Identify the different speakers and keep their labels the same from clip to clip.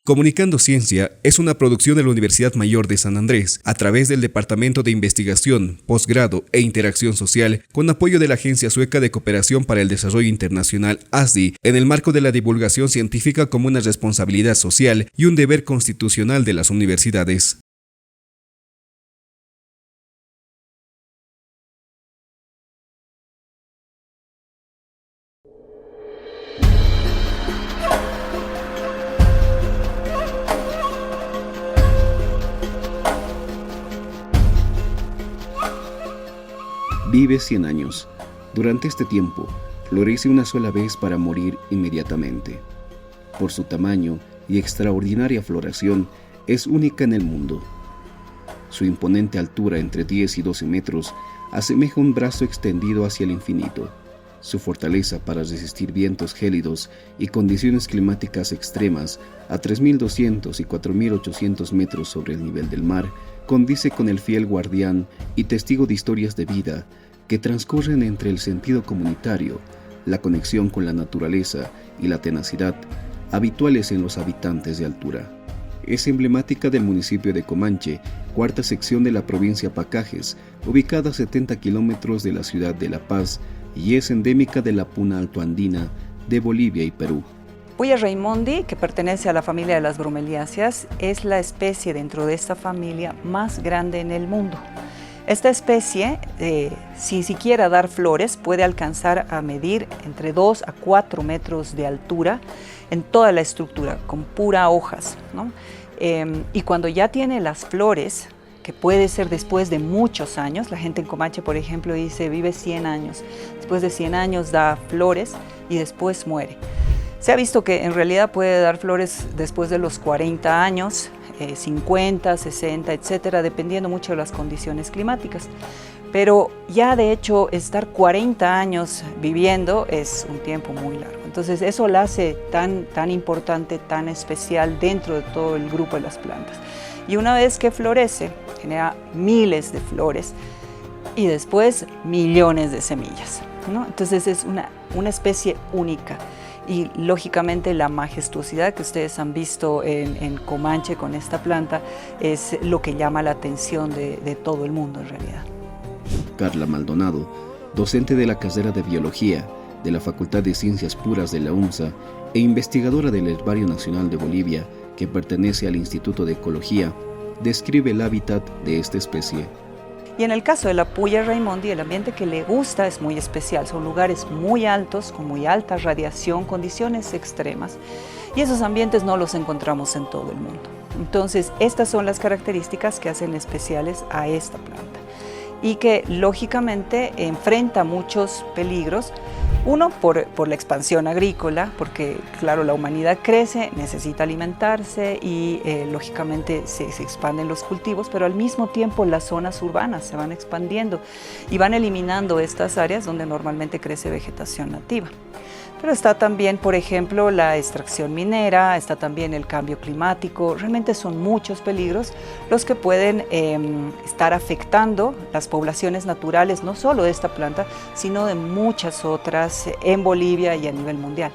Speaker 1: Comunicando Ciencia es una producción de la Universidad Mayor de San Andrés a través del Departamento de Investigación, Posgrado e Interacción Social con apoyo de la Agencia Sueca de Cooperación para el Desarrollo Internacional ASDI en el marco de la divulgación científica como una responsabilidad social y un deber constitucional de las universidades.
Speaker 2: Vive 100 años. Durante este tiempo, florece una sola vez para morir inmediatamente. Por su tamaño y extraordinaria floración, es única en el mundo. Su imponente altura entre 10 y 12 metros asemeja un brazo extendido hacia el infinito. Su fortaleza para resistir vientos gélidos y condiciones climáticas extremas a 3.200 y 4.800 metros sobre el nivel del mar condice con el fiel guardián y testigo de historias de vida que transcurren entre el sentido comunitario, la conexión con la naturaleza y la tenacidad habituales en los habitantes de altura. Es emblemática del municipio de Comanche, cuarta sección de la provincia Pacajes, ubicada a 70 kilómetros de la ciudad de La Paz, y es endémica de la puna altoandina de Bolivia y Perú.
Speaker 3: Puya raimondi, que pertenece a la familia de las bromeliáceas, es la especie dentro de esta familia más grande en el mundo. Esta especie, sin siquiera dar flores, puede alcanzar a medir entre 2 a 4 metros de altura en toda la estructura, con pura hojas, ¿no? Y cuando ya tiene las flores, que puede ser después de muchos años, la gente en Comanche, por ejemplo, dice vive 100 años, después de 100 años da flores y después muere. Se ha visto que en realidad puede dar flores después de los 40 años, 50, 60, etcétera, dependiendo mucho de las condiciones climáticas. Pero ya de hecho estar 40 años viviendo es un tiempo muy largo. Entonces eso la hace tan importante, tan especial dentro de todo el grupo de las plantas. Y una vez que florece, genera miles de flores y después millones de semillas, ¿no? Entonces es una especie única. Y lógicamente la majestuosidad que ustedes han visto en Comanche con esta planta es lo que llama la atención de todo el mundo en realidad.
Speaker 2: Carla Maldonado, docente de la carrera de Biología de la Facultad de Ciencias Puras de la UNSA e investigadora del Herbario Nacional de Bolivia, que pertenece al Instituto de Ecología, describe el hábitat de esta especie.
Speaker 3: Y en el caso de la Puya raimondi, el ambiente que le gusta es muy especial. Son lugares muy altos, con muy alta radiación, condiciones extremas. Y esos ambientes no los encontramos en todo el mundo. Entonces, estas son las características que hacen especiales a esta planta. Y que, lógicamente, enfrenta muchos peligros. Uno, por la expansión agrícola, porque, claro, la humanidad crece, necesita alimentarse y, lógicamente, se expanden los cultivos, pero al mismo tiempo las zonas urbanas se van expandiendo y van eliminando estas áreas donde normalmente crece vegetación nativa. Pero está también, por ejemplo, la extracción minera, está también el cambio climático. Realmente son muchos peligros los que pueden estar afectando las poblaciones naturales, no solo de esta planta, sino de muchas otras en Bolivia y a nivel mundial.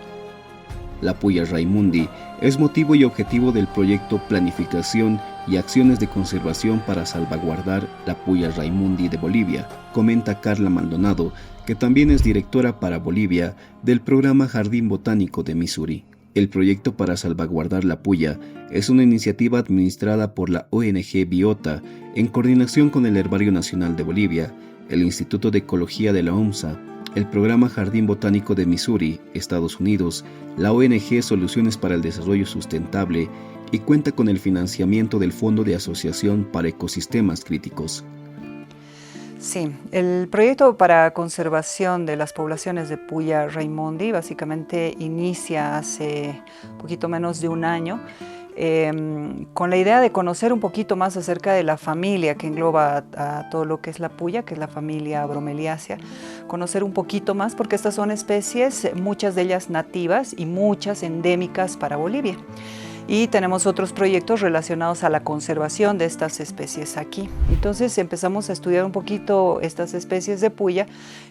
Speaker 2: La Puya raimondi es motivo y objetivo del proyecto Planificación y Acciones de Conservación para salvaguardar la Puya raimondi de Bolivia, comenta Carla Maldonado, que también es directora para Bolivia del programa Jardín Botánico de Missouri. El proyecto para salvaguardar la puya es una iniciativa administrada por la ONG Biota en coordinación con el Herbario Nacional de Bolivia, el Instituto de Ecología de la UNSA, el programa Jardín Botánico de Missouri, Estados Unidos, la ONG Soluciones para el Desarrollo Sustentable y cuenta con el financiamiento del Fondo de Asociación para Ecosistemas Críticos.
Speaker 3: Sí, el proyecto para conservación de las poblaciones de Puya raimondi básicamente inicia hace un poquito menos de un año con la idea de conocer un poquito más acerca de la familia que engloba a todo lo que es la puya, que es la familia bromeliácea, conocer un poquito más, porque estas son especies, muchas de ellas nativas y muchas endémicas para Bolivia. Y tenemos otros proyectos relacionados a la conservación de estas especies aquí. Entonces empezamos a estudiar un poquito estas especies de puya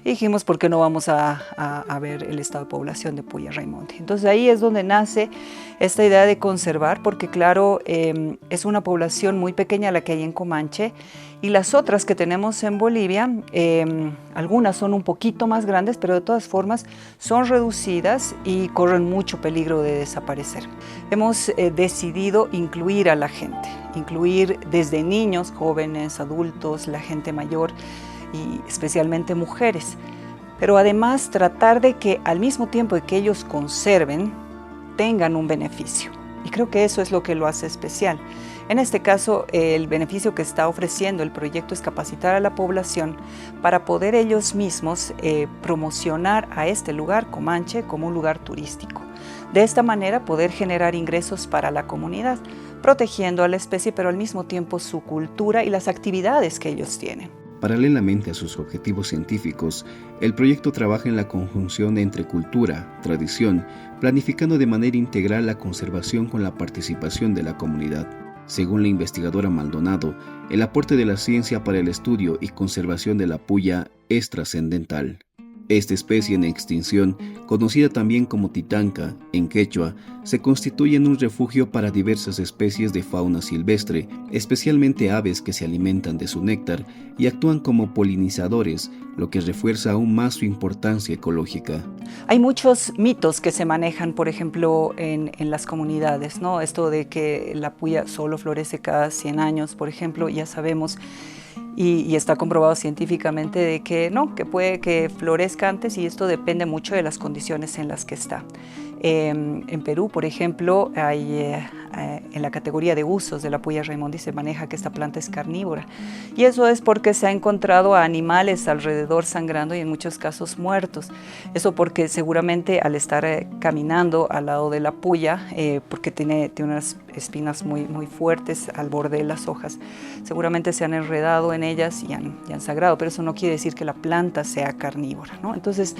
Speaker 3: y dijimos, ¿por qué no vamos a ver el estado de población de Puya Raimondi? Entonces ahí es donde nace esta idea de conservar, porque claro, es una población muy pequeña la que hay en Comanche, y las otras que tenemos en Bolivia, algunas son un poquito más grandes, pero de todas formas son reducidas y corren mucho peligro de desaparecer. Hemos decidido incluir a la gente, incluir desde niños, jóvenes, adultos, la gente mayor y especialmente mujeres, pero además tratar de que al mismo tiempo de que ellos conserven, tengan un beneficio. Y creo que eso es lo que lo hace especial. En este caso, el beneficio que está ofreciendo el proyecto es capacitar a la población para poder ellos mismos promocionar a este lugar, Comanche, como un lugar turístico. De esta manera poder generar ingresos para la comunidad, protegiendo a la especie, pero al mismo tiempo su cultura y las actividades que ellos tienen.
Speaker 2: Paralelamente a sus objetivos científicos, el proyecto trabaja en la conjunción entre cultura, tradición, planificando de manera integral la conservación con la participación de la comunidad. Según la investigadora Maldonado, el aporte de la ciencia para el estudio y conservación de la puya es trascendental. Esta especie en extinción, conocida también como titanca en quechua, se constituye en un refugio para diversas especies de fauna silvestre, especialmente aves que se alimentan de su néctar y actúan como polinizadores, lo que refuerza aún más su importancia ecológica.
Speaker 3: Hay muchos mitos que se manejan, por ejemplo, en las comunidades, ¿no? Esto de que la puya solo florece cada 100 años, por ejemplo, ya sabemos. Y está comprobado científicamente de que no, que puede que florezca antes, y esto depende mucho de las condiciones en las que está. En Perú, por ejemplo, hay, en la categoría de usos de la Puya Raimondi se maneja que esta planta es carnívora, y eso es porque se ha encontrado a animales alrededor sangrando y en muchos casos muertos. Eso porque seguramente al estar caminando al lado de la puya, porque tiene unas espinas muy fuertes al borde de las hojas, seguramente se han enredado en ellas y han sangrado, pero eso no quiere decir que la planta sea carnívora, ¿no? Entonces,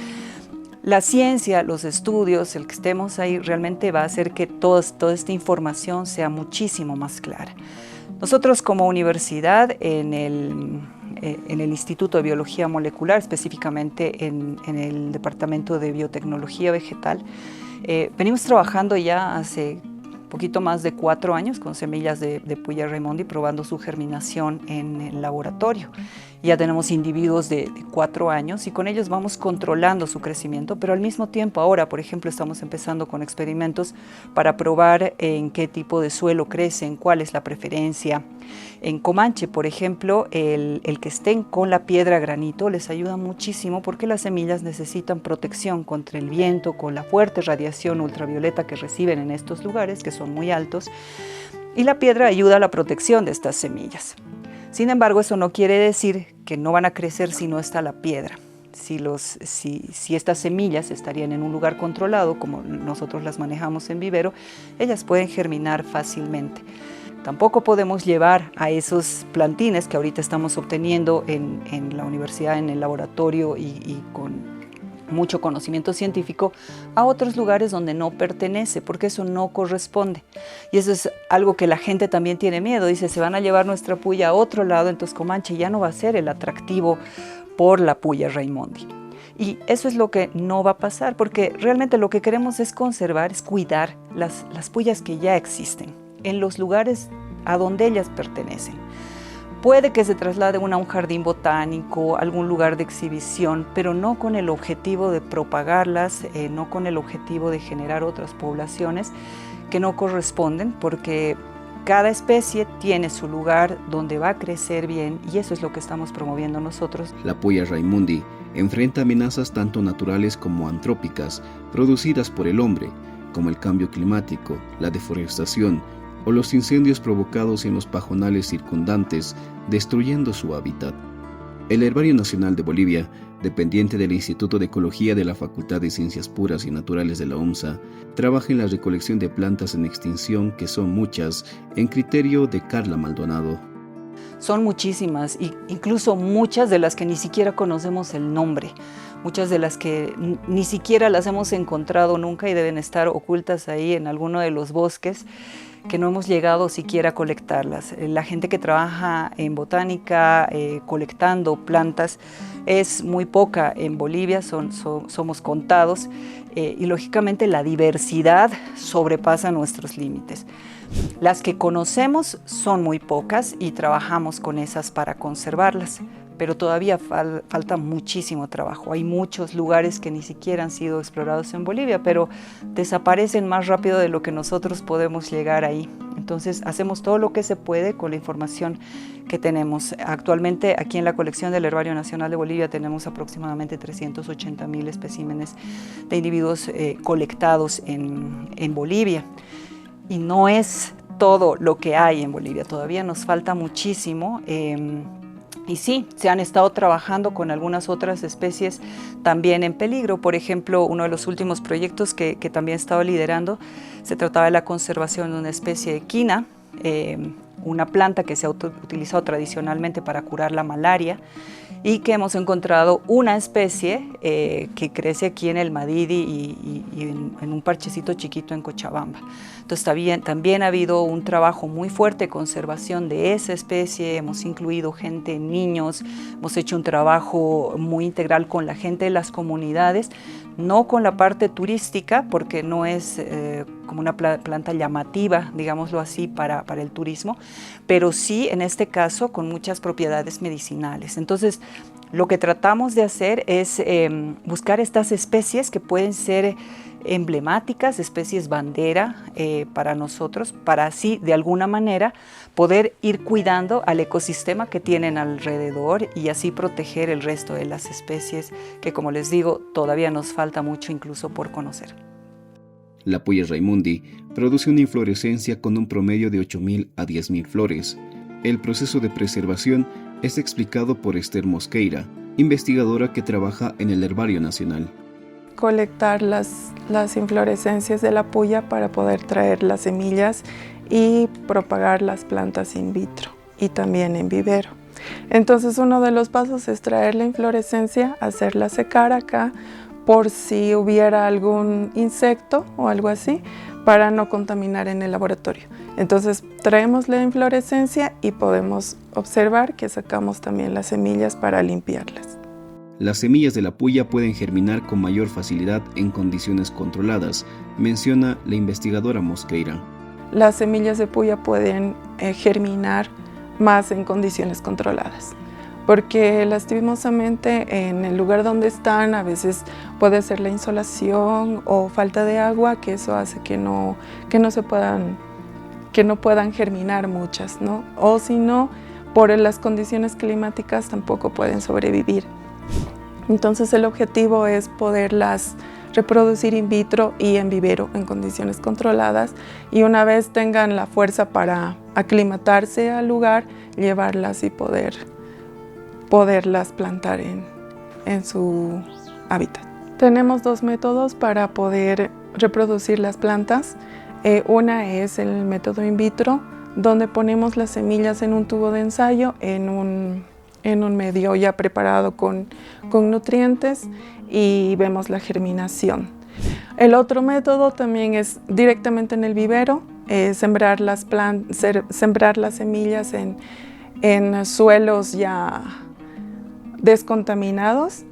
Speaker 3: la ciencia, los estudios, el que estemos ahí realmente va a hacer que toda esta información sea muchísimo más clara. Nosotros como universidad, en el Instituto de Biología Molecular, específicamente en el Departamento de Biotecnología Vegetal, venimos trabajando ya hace poquito más de 4 años con semillas de Puya Raimondi, probando su germinación en el laboratorio. Ya tenemos individuos de 4 años y con ellos vamos controlando su crecimiento, pero al mismo tiempo ahora, por ejemplo, estamos empezando con experimentos para probar en qué tipo de suelo crecen, cuál es la preferencia. En Comanche, por ejemplo, el que estén con la piedra granito les ayuda muchísimo porque las semillas necesitan protección contra el viento, con la fuerte radiación ultravioleta que reciben en estos lugares, que son muy altos, y la piedra ayuda a la protección de estas semillas. Sin embargo, eso no quiere decir que no van a crecer si no está la piedra. Si estas semillas estarían en un lugar controlado, como nosotros las manejamos en vivero, ellas pueden germinar fácilmente. Tampoco podemos llevar a esos plantines que ahorita estamos obteniendo en la universidad, en el laboratorio y con mucho conocimiento científico, a otros lugares donde no pertenece, porque eso no corresponde. Y eso es algo que la gente también tiene miedo. Dice, se van a llevar nuestra puya a otro lado, entonces Comanche ya no va a ser el atractivo por la Puya Raimondi. Y eso es lo que no va a pasar, porque realmente lo que queremos es conservar, es cuidar las puyas que ya existen, en los lugares a donde ellas pertenecen. Puede que se traslade una a un jardín botánico, algún lugar de exhibición, pero no con el objetivo de propagarlas, no con el objetivo de generar otras poblaciones que no corresponden, porque cada especie tiene su lugar donde va a crecer bien y eso es lo que estamos promoviendo nosotros.
Speaker 2: La Puya Raimondi enfrenta amenazas tanto naturales como antrópicas, producidas por el hombre, como el cambio climático, la deforestación, o los incendios provocados en los pajonales circundantes, destruyendo su hábitat. El Herbario Nacional de Bolivia, dependiente del Instituto de Ecología de la Facultad de Ciencias Puras y Naturales de la UNSA, trabaja en la recolección de plantas en extinción, que son muchas, en criterio de Carla Maldonado.
Speaker 3: Son muchísimas, incluso muchas de las que ni siquiera conocemos el nombre, muchas de las que ni siquiera las hemos encontrado nunca y deben estar ocultas ahí en alguno de los bosques que no hemos llegado siquiera a colectarlas. La gente que trabaja en botánica, colectando plantas, es muy poca en Bolivia, somos contados y lógicamente la diversidad sobrepasa nuestros límites. Las que conocemos son muy pocas y trabajamos con esas para conservarlas, pero todavía falta muchísimo trabajo. Hay muchos lugares que ni siquiera han sido explorados en Bolivia, pero desaparecen más rápido de lo que nosotros podemos llegar ahí. Entonces hacemos todo lo que se puede con la información que tenemos. Actualmente aquí en la colección del Herbario Nacional de Bolivia tenemos aproximadamente 380.000 especímenes de individuos colectados en Bolivia. Y no es todo lo que hay en Bolivia, todavía nos falta muchísimo. Y sí, se han estado trabajando con algunas otras especies también en peligro. Por ejemplo, uno de los últimos proyectos que también he estado liderando se trataba de la conservación de una especie de quina, una planta que se ha utilizado tradicionalmente para curar la malaria y que hemos encontrado una especie que crece aquí en el Madidi y en un parchecito chiquito en Cochabamba. Entonces también ha habido un trabajo muy fuerte de conservación de esa especie, hemos incluido gente, niños, hemos hecho un trabajo muy integral con la gente de las comunidades, no con la parte turística, porque no es como una planta llamativa, digámoslo así, para el turismo, pero sí, en este caso, con muchas propiedades medicinales. Entonces, lo que tratamos de hacer es buscar estas especies que pueden ser emblemáticas, especies bandera para nosotros, para así, de alguna manera, poder ir cuidando al ecosistema que tienen alrededor y así proteger el resto de las especies que, como les digo, todavía nos falta mucho incluso por conocer.
Speaker 2: La Puya raimundi produce una inflorescencia con un promedio de 8.000 a 10.000 flores. El proceso de preservación es explicado por Esther Mosqueira, investigadora que trabaja en el Herbario Nacional.
Speaker 4: Colectar las inflorescencias de la puya para poder traer las semillas y propagar las plantas in vitro y también en vivero. Entonces uno de los pasos es traer la inflorescencia, hacerla secar acá por si hubiera algún insecto o algo así, para no contaminar en el laboratorio. Entonces traemos la inflorescencia y podemos observar que sacamos también las semillas para limpiarlas.
Speaker 2: Las semillas de la puya pueden germinar con mayor facilidad en condiciones controladas, menciona la investigadora Mosqueira.
Speaker 4: Las semillas de puya pueden germinar más en condiciones controladas, porque lastimosamente en el lugar donde están a veces puede ser la insolación o falta de agua, que eso hace que no puedan germinar muchas, ¿no? O si no, por las condiciones climáticas tampoco pueden sobrevivir. Entonces el objetivo es poderlas reproducir in vitro y en vivero en condiciones controladas y una vez tengan la fuerza para aclimatarse al lugar, llevarlas y poderlas plantar en su hábitat. Tenemos dos métodos para poder reproducir las plantas. Una es el método in vitro, donde ponemos las semillas en un tubo de ensayo, en un medio ya preparado con nutrientes y vemos la germinación. El otro método también es directamente en el vivero, sembrar las semillas en suelos ya descontaminados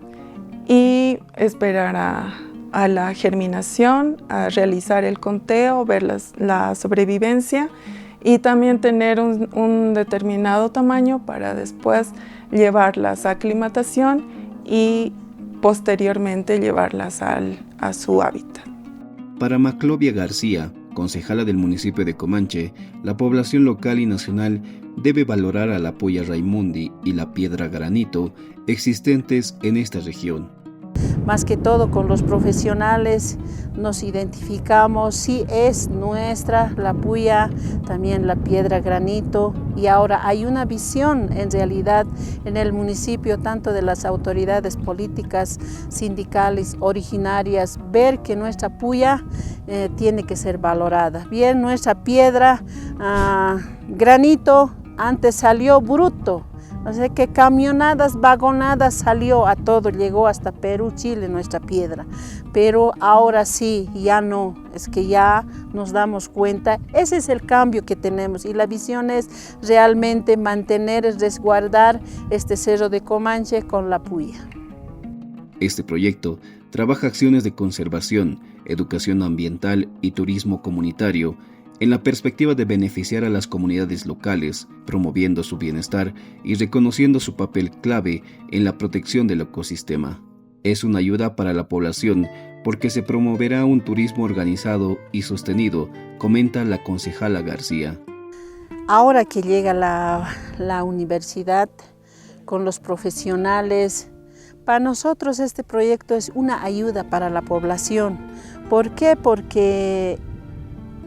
Speaker 4: y esperar a la germinación, a realizar el conteo, ver la sobrevivencia y también tener un determinado tamaño para después llevarlas a aclimatación y posteriormente llevarlas a su hábitat.
Speaker 2: Para Maclovia García, concejala del municipio de Comanche, la población local y nacional debe valorar a la Puya raimundi y la piedra granito existentes en esta región.
Speaker 5: Más que todo con los profesionales nos identificamos, sí es nuestra la puya, también la piedra granito, y ahora hay una visión en realidad en el municipio tanto de las autoridades políticas, sindicales, originarias, ver que nuestra puya tiene que ser valorada. Bien, nuestra piedra granito antes salió bruto. No sé qué camionadas, vagonadas salió a todo, llegó hasta Perú, Chile, nuestra piedra. Pero ahora sí, ya no, es que ya nos damos cuenta, ese es el cambio que tenemos y la visión es realmente mantener, resguardar este Cerro de Comanche con la puya.
Speaker 2: Este proyecto trabaja acciones de conservación, educación ambiental y turismo comunitario en la perspectiva de beneficiar a las comunidades locales, promoviendo su bienestar y reconociendo su papel clave en la protección del ecosistema. Es una ayuda para la población porque se promoverá un turismo organizado y sostenido, comenta la concejala García.
Speaker 5: Ahora que llega la universidad con los profesionales, para nosotros este proyecto es una ayuda para la población. ¿Por qué? Porque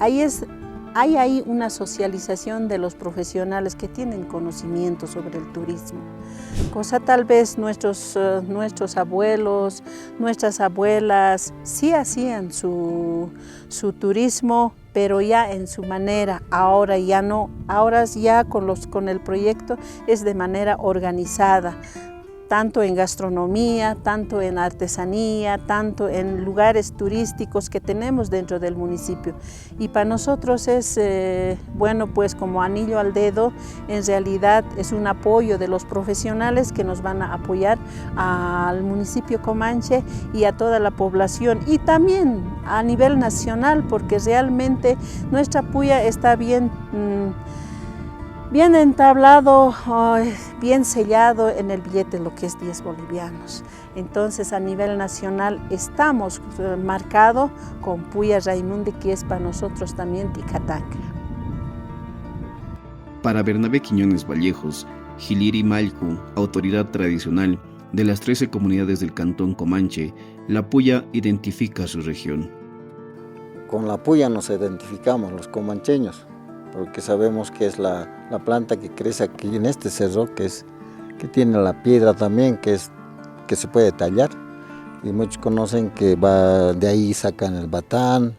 Speaker 5: hay ahí una socialización de los profesionales que tienen conocimiento sobre el turismo. Cosa tal vez nuestros abuelos, nuestras abuelas sí hacían su turismo, pero ya en su manera. Ahora ya no, ahora ya con el proyecto es de manera organizada. Tanto en gastronomía, tanto en artesanía, tanto en lugares turísticos que tenemos dentro del municipio. Y para nosotros es, bueno, pues como anillo al dedo, en realidad es un apoyo de los profesionales que nos van a apoyar al municipio Comanche y a toda la población. Y también a nivel nacional, porque realmente nuestra puya está bien entablado, bien sellado en el billete, lo que es 10 bolivianos. Entonces a nivel nacional estamos marcados con Puya Raimundi, que es para nosotros también Ticatanga.
Speaker 2: Para Bernabé Quiñones Vallejos, Giliri Malcu, autoridad tradicional de las 13 comunidades del Cantón Comanche, la puya identifica su región.
Speaker 6: Con la puya nos identificamos los comancheños, porque sabemos que es la planta que crece aquí en este cerro, que tiene la piedra también, que se puede tallar. Y muchos conocen que de ahí sacan el batán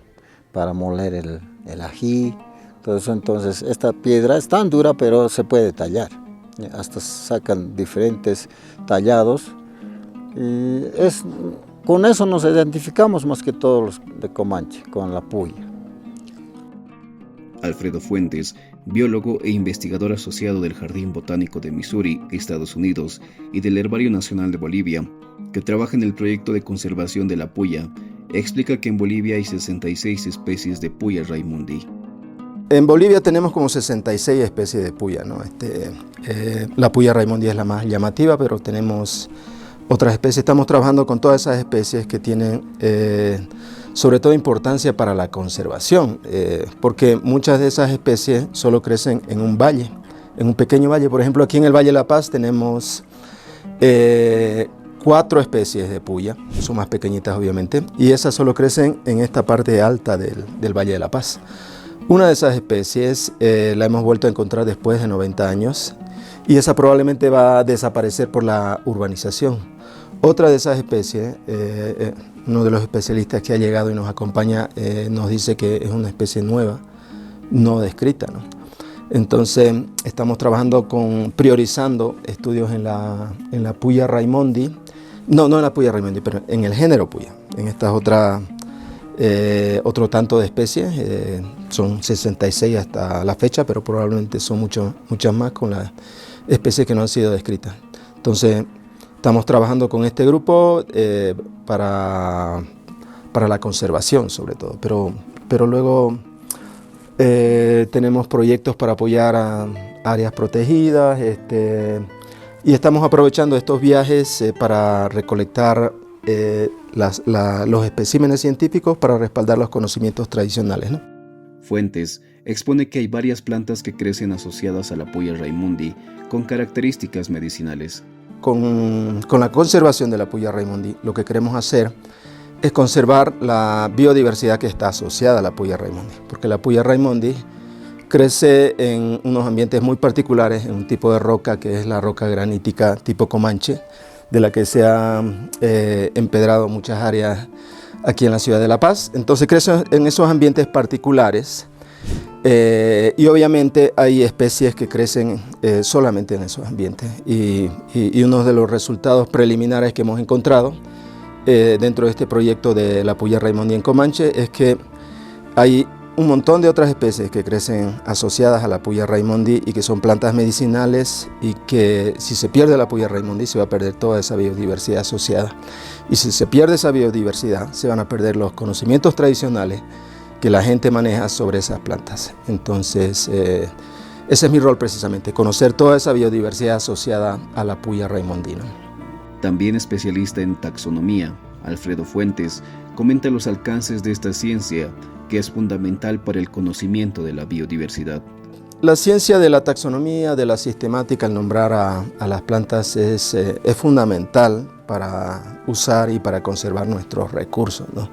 Speaker 6: para moler el ají. Todo eso, entonces esta piedra es tan dura, pero se puede tallar. Hasta sacan diferentes tallados. Y con eso nos identificamos más que todos los de Comanche, con la puya.
Speaker 2: Alfredo Fuentes, biólogo e investigador asociado del Jardín Botánico de Missouri, Estados Unidos, y del Herbario Nacional de Bolivia, que trabaja en el proyecto de conservación de la puya, explica que en Bolivia hay 66 especies de Puya Raimundi.
Speaker 7: En Bolivia tenemos como 66 especies de puya, ¿no? La puya Raimundi es la más llamativa, pero tenemos otras especies. Estamos trabajando con todas esas especies que tienen sobre todo importancia para la conservación, porque muchas de esas especies solo crecen en un valle, en un pequeño valle. Por ejemplo, aquí en el Valle de La Paz tenemos 4 especies de puya, son más pequeñitas obviamente, y esas solo crecen en esta parte alta del Valle de La Paz. Una de esas especies la hemos vuelto a encontrar después de 90 años, y esa probablemente va a desaparecer por la urbanización. Otra de esas especies, uno de los especialistas que ha llegado y nos acompaña nos dice que es una especie nueva, no descrita, ¿no? Entonces estamos trabajando priorizando estudios en la puya Raimundi, no en la puya Raimundi, pero en el género puya, en estas otro tanto de especies, son 66 hasta la fecha, pero probablemente son muchas más con las especies que no han sido descritas. Entonces estamos trabajando con este grupo para la conservación sobre todo, pero luego tenemos proyectos para apoyar a áreas protegidas y estamos aprovechando estos viajes para recolectar los especímenes científicos para respaldar los conocimientos tradicionales, ¿no?
Speaker 2: Fuentes expone que hay varias plantas que crecen asociadas a la puya Raimundi con características medicinales.
Speaker 7: Con la conservación de la puya Raimundi, lo que queremos hacer es conservar la biodiversidad que está asociada a la puya Raimundi, porque la puya Raimundi crece en unos ambientes muy particulares, en un tipo de roca que es la roca granítica tipo Comanche, de la que se han empedrado muchas áreas aquí en la ciudad de La Paz. Entonces crece en esos ambientes particulares Y obviamente hay especies que crecen solamente en esos ambientes. Y uno de los resultados preliminares que hemos encontrado dentro de este proyecto de la puya raimondi en Comanche es que hay un montón de otras especies que crecen asociadas a la puya raimondi y que son plantas medicinales, y que si se pierde la puya raimondi se va a perder toda esa biodiversidad asociada. Y si se pierde esa biodiversidad se van a perder los conocimientos tradicionales que la gente maneja sobre esas plantas. Entonces ese es mi rol precisamente, conocer toda esa biodiversidad asociada a la puya raimondi, ¿no?
Speaker 2: También especialista en taxonomía, Alfredo Fuentes comenta los alcances de esta ciencia, que es fundamental para el conocimiento de la biodiversidad.
Speaker 7: La ciencia de la taxonomía, de la sistemática, al nombrar a las plantas es fundamental para usar y para conservar nuestros recursos, ¿no?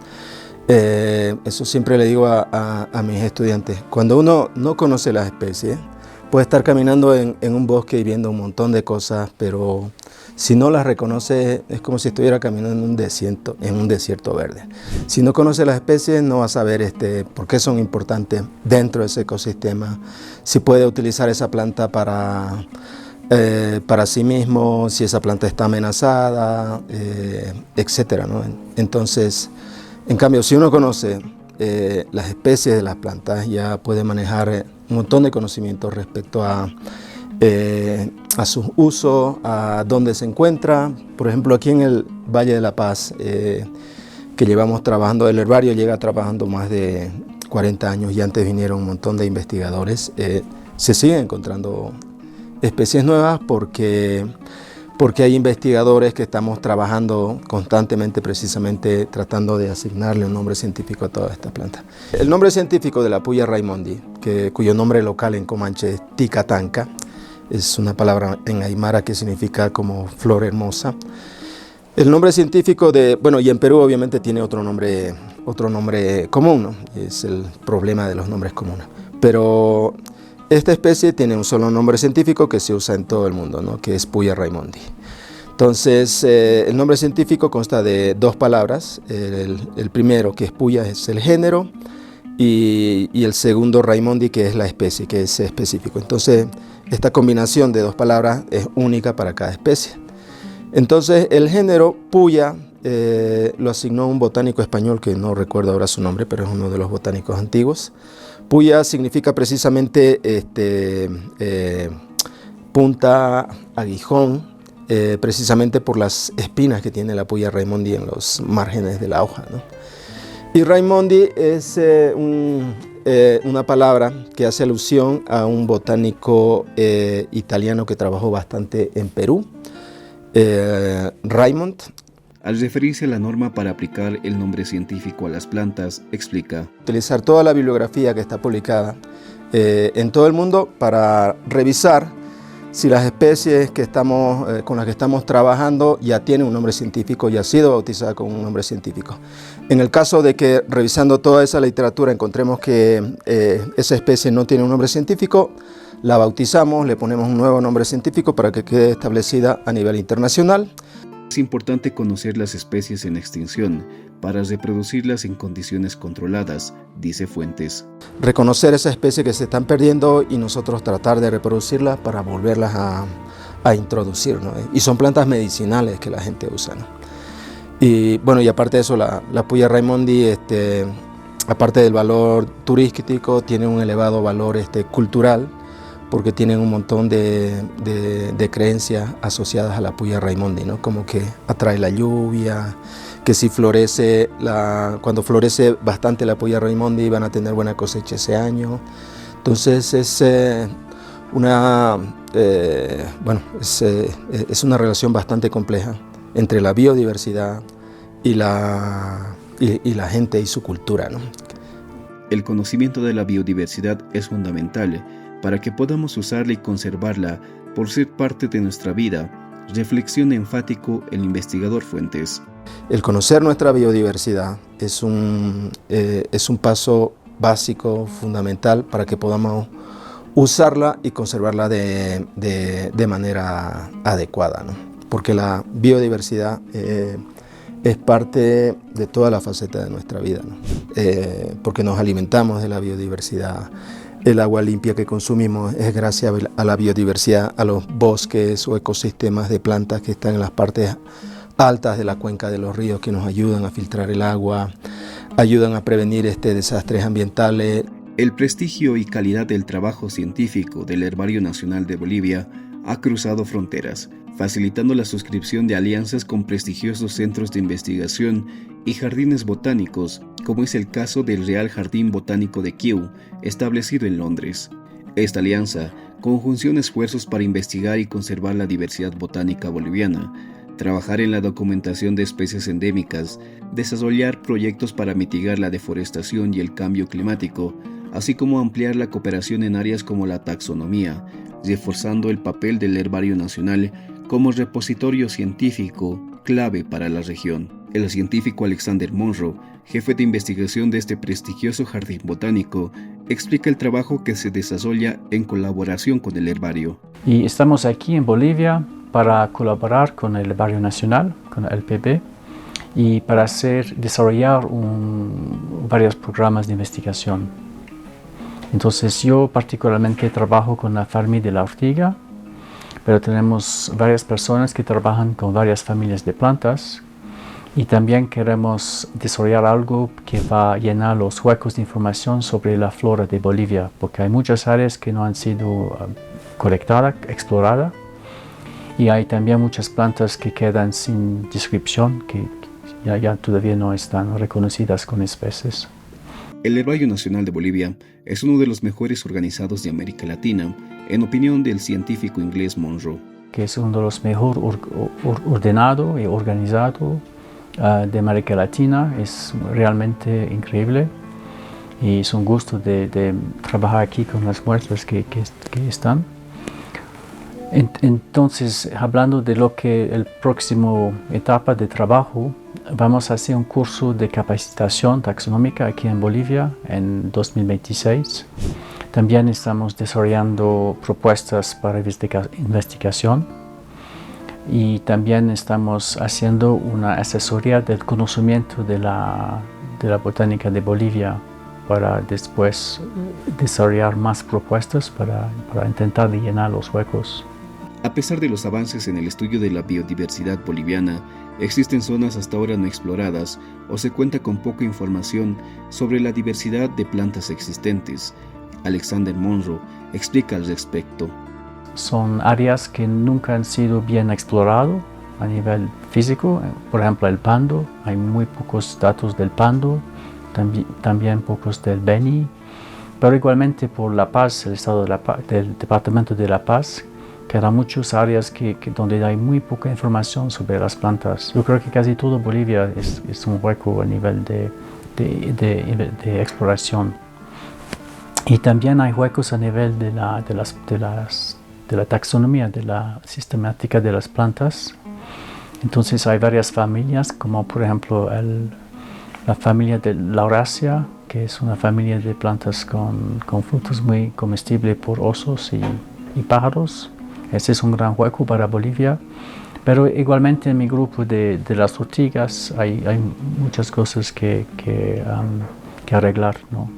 Speaker 7: Eso siempre le digo a mis estudiantes. Cuando uno no conoce las especies, puede estar caminando en un bosque y viendo un montón de cosas, pero si no las reconoce es como si estuviera caminando en un desierto verde. Si no conoce las especies no va a saber por qué son importantes dentro de ese ecosistema, si puede utilizar esa planta para sí mismo, si esa planta está amenazada, etcétera, ¿no? Entonces, en cambio, si uno conoce las especies de las plantas, ya puede manejar un montón de conocimientos respecto a sus usos, a dónde se encuentra. Por ejemplo, aquí en el Valle de la Paz, que llevamos trabajando, el herbario llega trabajando más de 40 años y antes vinieron un montón de investigadores. Se siguen encontrando especies nuevas porque hay investigadores que estamos trabajando constantemente, precisamente tratando de asignarle un nombre científico a toda esta planta. El nombre científico de la puya raimondi, cuyo nombre local en Comanche es Ticatanca, es una palabra en aymara que significa como flor hermosa. El nombre científico y en Perú obviamente tiene otro nombre común, ¿no? Es el problema de los nombres comunes. Pero esta especie tiene un solo nombre científico que se usa en todo el mundo, ¿no? Que es puya raimondi. Entonces, el nombre científico consta de dos palabras. El primero, que es puya, es el género, y el segundo, raimondi, que es la especie, que es específico. Entonces, esta combinación de dos palabras es única para cada especie. Entonces, el género puya lo asignó un botánico español que no recuerdo ahora su nombre, pero es uno de los botánicos antiguos. Puya significa precisamente punta, aguijón, precisamente por las espinas que tiene la puya raimondi en los márgenes de la hoja, ¿no? Y raimondi es una palabra que hace alusión a un botánico italiano que trabajó bastante en Perú, Raimond.
Speaker 2: Al referirse a la norma para aplicar el nombre científico a las plantas, explica:
Speaker 7: utilizar toda la bibliografía que está publicada en todo el mundo para revisar si las especies con las que estamos trabajando ya tienen un nombre científico, ya ha sido bautizada con un nombre científico. En el caso de que revisando toda esa literatura encontremos que esa especie no tiene un nombre científico, la bautizamos, le ponemos un nuevo nombre científico para que quede establecida a nivel internacional.
Speaker 2: Es importante conocer las especies en extinción para reproducirlas en condiciones controladas, dice Fuentes.
Speaker 7: Reconocer esas especies que se están perdiendo y nosotros tratar de reproducirlas para volverlas a introducir, ¿no? Y son plantas medicinales que la gente usa, ¿no? Y aparte de eso, la puya raimondi, aparte del valor turístico, tiene un elevado valor cultural, porque tienen un montón de creencias asociadas a la puya raimondi, ¿no? Como que atrae la lluvia, que si cuando florece bastante la puya raimondi van a tener buena cosecha ese año. Entonces es una relación bastante compleja entre la biodiversidad y la gente y su cultura, ¿no?
Speaker 2: El conocimiento de la biodiversidad es fundamental para que podamos usarla y conservarla por ser parte de nuestra vida, reflexiona enfático el investigador Fuentes.
Speaker 7: El conocer nuestra biodiversidad es un paso básico, fundamental, para que podamos usarla y conservarla de manera adecuada, ¿no? Porque la biodiversidad es parte de toda la faceta de nuestra vida, ¿no? Porque nos alimentamos de la biodiversidad, El agua limpia que consumimos es gracias a la biodiversidad, a los bosques o ecosistemas de plantas que están en las partes altas de la cuenca de los ríos, que nos ayudan a filtrar el agua, ayudan a prevenir desastres ambientales.
Speaker 2: El prestigio y calidad del trabajo científico del Herbario Nacional de Bolivia ha cruzado fronteras, facilitando la suscripción de alianzas con prestigiosos centros de investigación y jardines botánicos, como es el caso del Real Jardín Botánico de Kew, establecido en Londres. Esta alianza conjunciona esfuerzos para investigar y conservar la diversidad botánica boliviana, trabajar en la documentación de especies endémicas, desarrollar proyectos para mitigar la deforestación y el cambio climático, así como ampliar la cooperación en áreas como la taxonomía, reforzando el papel del Herbario Nacional como repositorio científico clave para la región. El científico Alexander Monroe, jefe de investigación de este prestigioso jardín botánico, explica el trabajo que se desarrolla en colaboración con el herbario.
Speaker 8: Y estamos aquí en Bolivia para colaborar con el Herbario Nacional, con el LPB, y para desarrollar varios programas de investigación. Entonces yo particularmente trabajo con la Farmi de la Ortiga, pero tenemos varias personas que trabajan con varias familias de plantas, y también queremos desarrollar algo que va a llenar los huecos de información sobre la flora de Bolivia, porque hay muchas áreas que no han sido colectadas, exploradas, y hay también muchas plantas que quedan sin descripción, que ya todavía no están reconocidas con especies.
Speaker 2: El Herbario Nacional de Bolivia es uno de los mejores organizados de América Latina, en opinión del científico inglés Monroe.
Speaker 8: Que es uno de los mejor ordenado y organizado de América Latina. Es realmente increíble y es un gusto de trabajar aquí con las muestras que están. Entonces, hablando de lo que el próximo etapa de trabajo, vamos a hacer un curso de capacitación taxonómica aquí en Bolivia en 2026. También estamos desarrollando propuestas para investigación y también estamos haciendo una asesoría del conocimiento de la botánica de Bolivia para después desarrollar más propuestas para intentar llenar los huecos.
Speaker 2: A pesar de los avances en el estudio de la biodiversidad boliviana, existen zonas hasta ahora no exploradas o se cuenta con poca información sobre la diversidad de plantas existentes. Alexander Monroe explica al respecto.
Speaker 8: Son áreas que nunca han sido bien exploradas a nivel físico. Por ejemplo, el pando, hay muy pocos datos del pando, también pocos del beni, pero igualmente por La Paz, el estado del departamento de La Paz, quedan muchas áreas donde hay muy poca información sobre las plantas. Yo creo que casi todo Bolivia es un hueco a nivel de exploración. Y también hay huecos a nivel de la taxonomía, de la sistemática de las plantas. Entonces hay varias familias, como por ejemplo la familia de Laurasia, que es una familia de plantas con frutos muy comestibles por osos y pájaros. Ese es un gran hueco para Bolivia, pero igualmente en mi grupo de las ortigas hay muchas cosas que arreglar, ¿no?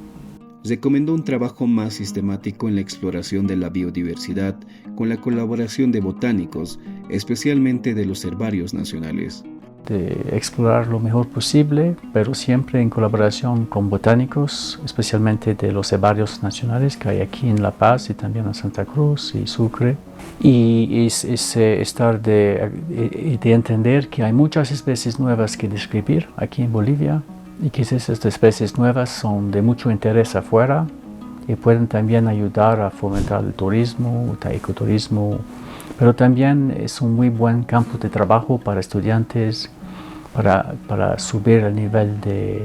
Speaker 2: Recomendó un trabajo más sistemático en la exploración de la biodiversidad con la colaboración de botánicos, especialmente de los herbarios nacionales.
Speaker 8: De explorar lo mejor posible, pero siempre en colaboración con botánicos, especialmente de los herbarios nacionales que hay aquí en La Paz y también en Santa Cruz y Sucre. Y es estar de entender que hay muchas especies nuevas que describir aquí en Bolivia y que esas especies nuevas son de mucho interés afuera y pueden también ayudar a fomentar el turismo, el ecoturismo. Pero también es un muy buen campo de trabajo para estudiantes, para subir el nivel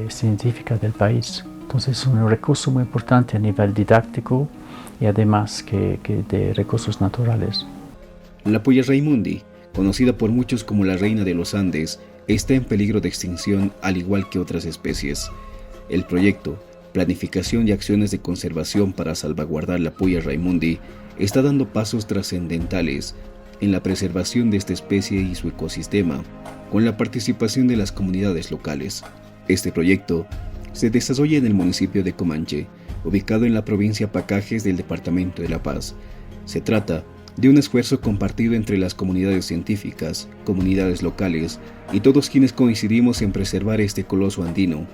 Speaker 8: científico del país. Entonces es un recurso muy importante a nivel didáctico y además que de recursos naturales.
Speaker 2: La puya raimundi, conocida por muchos como la reina de los Andes, está en peligro de extinción al igual que otras especies. El proyecto Planificación y Acciones de Conservación para Salvaguardar la puya raimundi está dando pasos trascendentales en la preservación de esta especie y su ecosistema, con la participación de las comunidades locales. Este proyecto se desarrolla en el municipio de Comanche, ubicado en la provincia Pacajes del departamento de La Paz. Se trata de un esfuerzo compartido entre las comunidades científicas, comunidades locales y todos quienes coincidimos en preservar este coloso andino,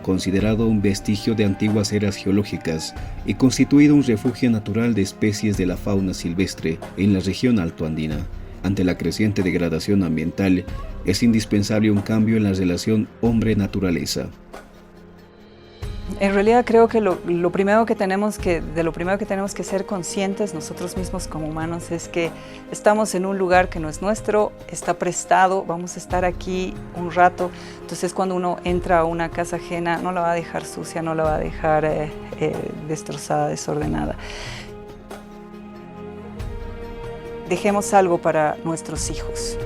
Speaker 2: considerado un vestigio de antiguas eras geológicas y constituido un refugio natural de especies de la fauna silvestre en la región altoandina. Ante la creciente degradación ambiental, es indispensable un cambio en la relación hombre-naturaleza.
Speaker 3: En realidad creo que lo primero que tenemos que ser conscientes nosotros mismos como humanos es que estamos en un lugar que no es nuestro, está prestado, vamos a estar aquí un rato. Entonces cuando uno entra a una casa ajena no la va a dejar sucia, no la va a dejar destrozada, desordenada. Dejemos algo para nuestros hijos.